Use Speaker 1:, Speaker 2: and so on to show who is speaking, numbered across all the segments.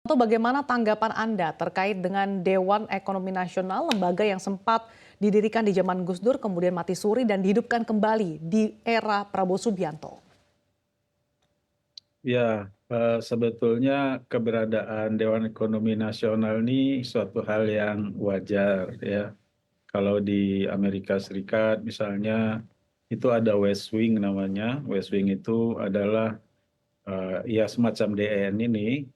Speaker 1: Atau bagaimana tanggapan Anda terkait dengan Dewan Ekonomi Nasional, lembaga yang sempat didirikan di zaman Gus Dur, kemudian mati suri dan dihidupkan kembali di era Prabowo Subianto?
Speaker 2: Ya, sebetulnya keberadaan Dewan Ekonomi Nasional ini suatu hal yang wajar ya. Kalau di Amerika Serikat misalnya itu ada West Wing namanya. West Wing itu adalah ya semacam DN ini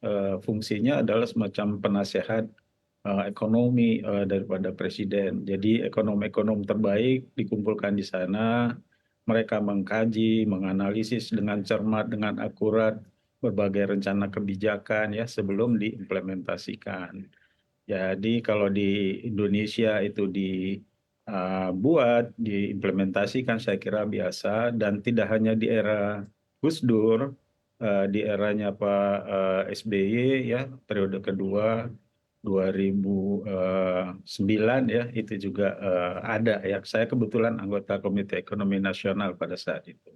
Speaker 2: fungsinya adalah semacam penasehat ekonomi daripada presiden. Jadi ekonom-ekonom terbaik dikumpulkan di sana, mereka mengkaji, menganalisis dengan cermat, dengan akurat berbagai rencana kebijakan ya sebelum diimplementasikan. Jadi kalau di Indonesia itu dibuat, diimplementasikan saya kira biasa dan tidak hanya di era Gus Dur, di eranya Pak SBY ya periode kedua 2009 ya itu juga ada ya. Saya kebetulan anggota Komite Ekonomi Nasional pada saat itu.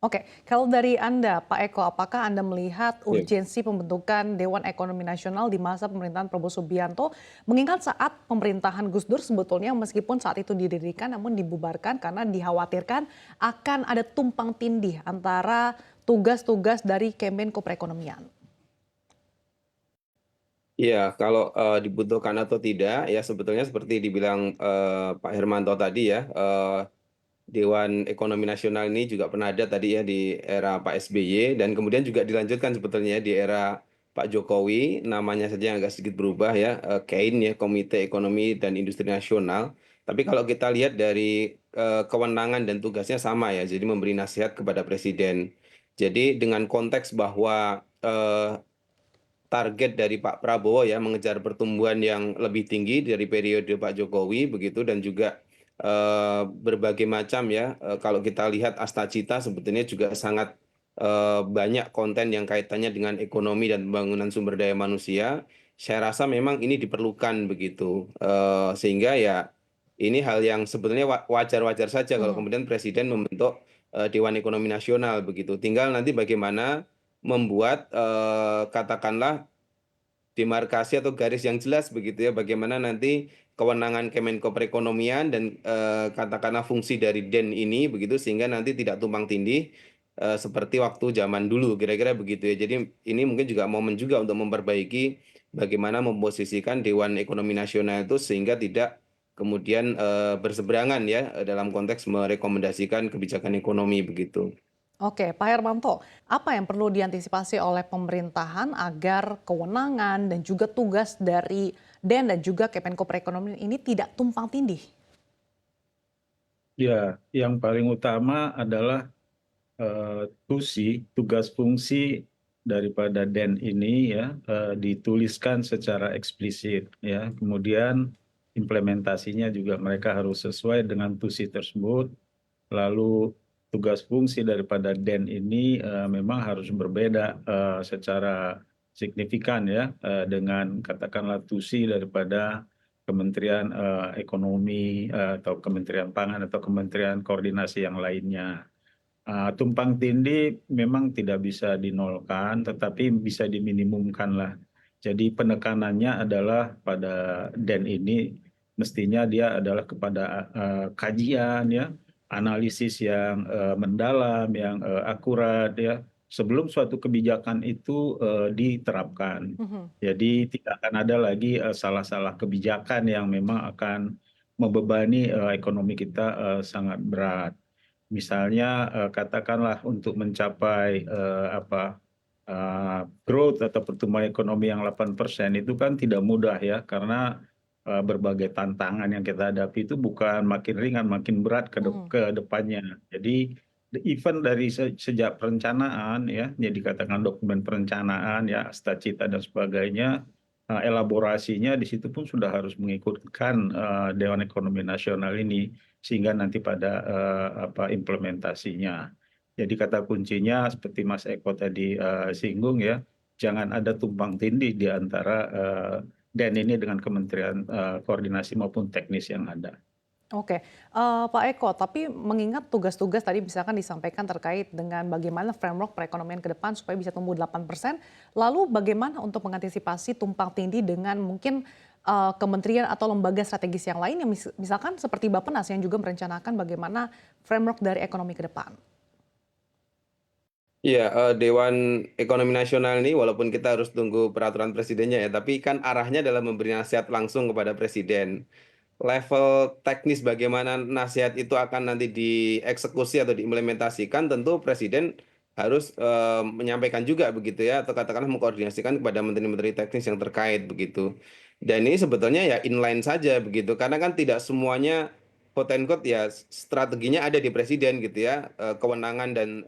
Speaker 1: Oke, kalau dari Anda, Pak Eko, apakah Anda melihat
Speaker 2: Ya.
Speaker 1: urgensi pembentukan Dewan Ekonomi Nasional di masa pemerintahan Prabowo Subianto, mengingat saat pemerintahan Gus Dur sebetulnya meskipun saat itu didirikan namun dibubarkan karena dikhawatirkan akan ada tumpang tindih antara tugas-tugas dari Kemenko Perekonomian.
Speaker 3: Iya, kalau dibutuhkan atau tidak, ya sebetulnya seperti dibilang Pak Hermanto tadi ya, Dewan Ekonomi Nasional ini juga pernah ada tadi ya di era Pak SBY dan kemudian juga dilanjutkan sebetulnya di era Pak Jokowi, namanya saja yang agak sedikit berubah ya, KEIN ya, Komite Ekonomi dan Industri Nasional. Tapi kalau kita lihat dari kewenangan dan tugasnya sama ya, jadi memberi nasihat kepada Presiden. Jadi dengan konteks bahwa target dari Pak Prabowo ya mengejar pertumbuhan yang lebih tinggi dari periode Pak Jokowi begitu dan juga berbagai macam ya kalau kita lihat Asta Cita sebetulnya juga sangat banyak konten yang kaitannya dengan ekonomi dan pembangunan sumber daya manusia. Saya rasa memang ini diperlukan begitu. Sehingga ya ini hal yang sebetulnya wajar-wajar saja kalau
Speaker 1: Mhm.
Speaker 3: kemudian Presiden membentuk Dewan Ekonomi Nasional begitu. Tinggal nanti bagaimana membuat katakanlah demarkasi atau garis yang jelas begitu ya bagaimana nanti kewenangan Kemenko Perekonomian dan katakanlah fungsi dari DEN ini begitu sehingga nanti tidak tumpang tindih seperti waktu zaman dulu kira-kira begitu ya. Jadi ini mungkin juga momen juga untuk memperbaiki bagaimana memposisikan Dewan Ekonomi Nasional itu sehingga tidak kemudian berseberangan ya dalam konteks merekomendasikan kebijakan ekonomi begitu.
Speaker 1: Oke, Pak Hermanto, apa yang perlu diantisipasi oleh pemerintahan agar kewenangan dan juga tugas dari DEN dan juga Kemenko Perekonomian ini tidak tumpang tindih?
Speaker 2: Ya, yang paling utama adalah tugas fungsi daripada DEN ini ya dituliskan secara eksplisit ya. Kemudian implementasinya juga mereka harus sesuai dengan tusi tersebut. Lalu tugas fungsi daripada DEN ini memang harus berbeda secara signifikan ya dengan katakanlah tusi daripada Kementerian Ekonomi atau Kementerian Pangan atau Kementerian Koordinasi yang lainnya. Tumpang tindih memang tidak bisa dinolkan, tetapi bisa diminimumkan lah. Jadi penekanannya adalah pada DEN ini mestinya dia adalah kepada kajian ya, analisis yang mendalam, yang akurat ya, sebelum suatu kebijakan itu diterapkan.
Speaker 1: Mhm.
Speaker 2: Jadi tidak akan ada lagi salah-salah kebijakan yang memang akan membebani ekonomi kita sangat berat. Misalnya katakanlah untuk mencapai growth atau pertumbuhan ekonomi yang 8% itu kan tidak mudah ya karena berbagai tantangan yang kita hadapi itu bukan makin ringan makin berat
Speaker 1: Mhm.
Speaker 2: ke depannya. Jadi even dari sejak perencanaan ya, jadi katakan dokumen perencanaan ya, Asta Cita dan sebagainya, elaborasinya di situ pun sudah harus mengikutkan Dewan Ekonomi Nasional ini sehingga nanti pada implementasinya. Jadi kata kuncinya seperti Mas Eko tadi singgung ya, jangan ada tumpang tindih di antara DEN ini dengan Kementerian Koordinasi maupun teknis yang ada.
Speaker 1: Oke, Pak Eko, tapi mengingat tugas-tugas tadi misalkan disampaikan terkait dengan bagaimana framework perekonomian ke depan supaya bisa tumbuh 8%, lalu bagaimana untuk mengantisipasi tumpang tindih dengan mungkin kementerian atau lembaga strategis yang lain yang misalkan seperti Bappenas yang juga merencanakan bagaimana framework dari ekonomi ke depan?
Speaker 3: Iya, Dewan Ekonomi Nasional ini walaupun kita harus tunggu peraturan presidennya ya, tapi kan arahnya adalah memberi nasihat langsung kepada presiden. Level teknis bagaimana nasihat itu akan nanti dieksekusi atau diimplementasikan, tentu presiden harus menyampaikan juga begitu ya, atau katakanlah mengkoordinasikan kepada menteri-menteri teknis yang terkait begitu. Dan ini sebetulnya ya inline saja begitu, karena kan tidak semuanya quote and quote ya strateginya ada di presiden gitu ya, kewenangan dan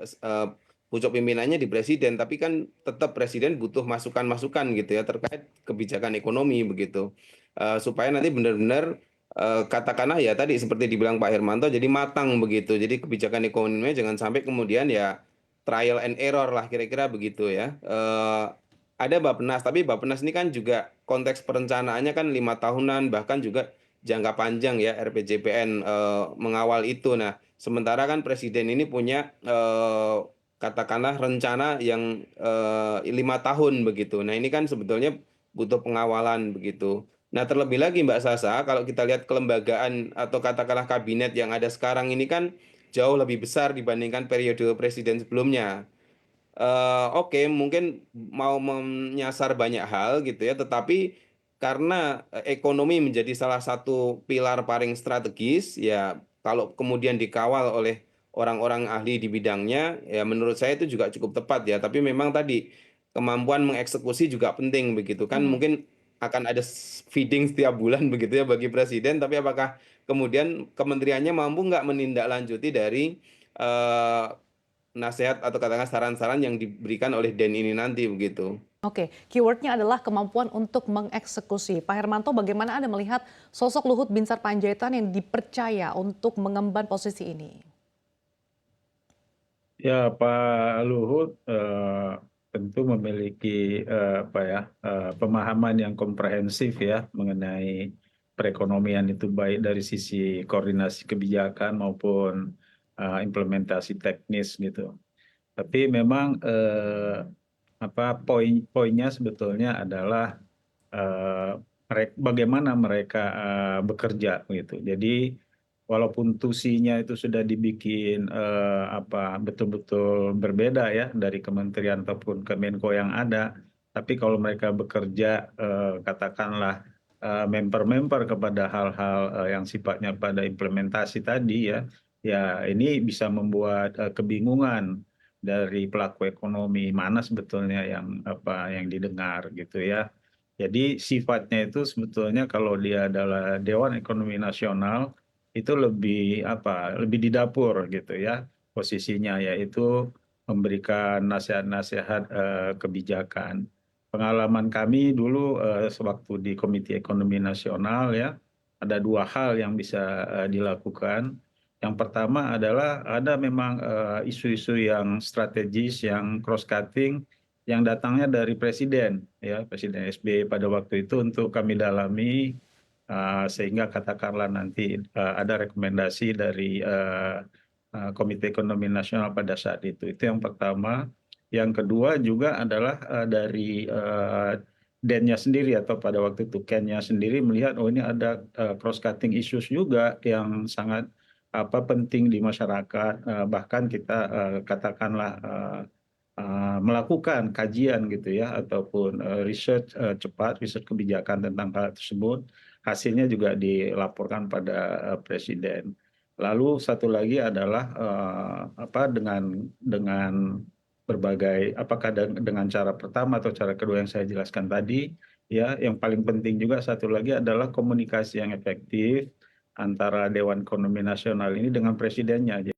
Speaker 3: pucuk pimpinannya di presiden, tapi kan tetap presiden butuh masukan-masukan gitu ya terkait kebijakan ekonomi begitu. Supaya nanti benar-benar katakanlah ya tadi seperti dibilang Pak Hermanto jadi matang begitu. Jadi kebijakan ekonominya jangan sampai kemudian ya trial and error lah kira-kira begitu ya. Ada Bappenas, tapi Bappenas ini kan juga konteks perencanaannya kan 5 tahunan bahkan juga jangka panjang ya RPJPN mengawal itu. Nah, sementara kan presiden ini punya katakanlah rencana yang 5 tahun begitu. Nah, ini kan sebetulnya butuh pengawalan begitu. Nah, terlebih lagi Mbak Sasa, kalau kita lihat kelembagaan atau katakanlah kabinet yang ada sekarang ini kan jauh lebih besar dibandingkan periode presiden sebelumnya. Oke, mungkin mau menyasar banyak hal gitu ya, tetapi karena ekonomi menjadi salah satu pilar paling strategis, ya kalau kemudian dikawal oleh orang-orang ahli di bidangnya, ya menurut saya itu juga cukup tepat ya. Tapi memang tadi kemampuan mengeksekusi juga penting begitu kan.
Speaker 1: Mhm.
Speaker 3: Mungkin akan ada feeding setiap bulan begitu ya bagi presiden, tapi apakah kemudian kementeriannya mampu nggak menindaklanjuti dari eh, nasihat atau katakanlah saran-saran yang diberikan oleh Den ini nanti begitu.
Speaker 1: Oke, keywordnya adalah kemampuan untuk mengeksekusi. Pak Hermanto, bagaimana Anda melihat sosok Luhut Binsar Panjaitan yang dipercaya untuk mengemban posisi ini?
Speaker 2: Ya, Pak Luhut tentu memiliki apa ya pemahaman yang komprehensif ya mengenai perekonomian itu baik dari sisi koordinasi kebijakan maupun implementasi teknis gitu. Tapi memang apa poin-poinnya sebetulnya adalah eh, bagaimana mereka bekerja gitu. Jadi walaupun tusinya itu sudah dibikin apa betul-betul berbeda ya dari kementerian ataupun Kemenko yang ada, tapi kalau mereka bekerja katakanlah member-member kepada hal-hal yang sifatnya pada implementasi tadi ya, ya ini bisa membuat kebingungan dari pelaku ekonomi mana sebetulnya yang apa yang didengar gitu ya. Jadi sifatnya itu sebetulnya kalau dia adalah Dewan Ekonomi Nasional itu lebih apa lebih di dapur gitu ya posisinya yaitu memberikan nasihat-nasihat kebijakan. Pengalaman kami dulu sewaktu di Komite Ekonomi Nasional ya ada dua hal yang bisa dilakukan. Yang pertama adalah ada memang isu-isu yang strategis yang cross cutting yang datangnya dari presiden ya Presiden SBY pada waktu itu untuk kami dalami sehingga katakanlah nanti ada rekomendasi dari Komite Ekonomi Nasional pada saat itu yang pertama. Yang kedua juga adalah dari dennya sendiri atau pada waktu itu Kennya sendiri melihat oh ini ada cross cutting issues juga yang sangat apa penting di masyarakat bahkan kita katakanlah melakukan kajian gitu ya ataupun research cepat, research kebijakan tentang hal tersebut, hasilnya juga dilaporkan pada presiden. Lalu satu lagi adalah apa dengan berbagai apakah dengan cara pertama atau cara kedua yang saya jelaskan tadi ya yang paling penting juga satu lagi adalah komunikasi yang efektif antara Dewan Ekonomi Nasional ini dengan presidennya.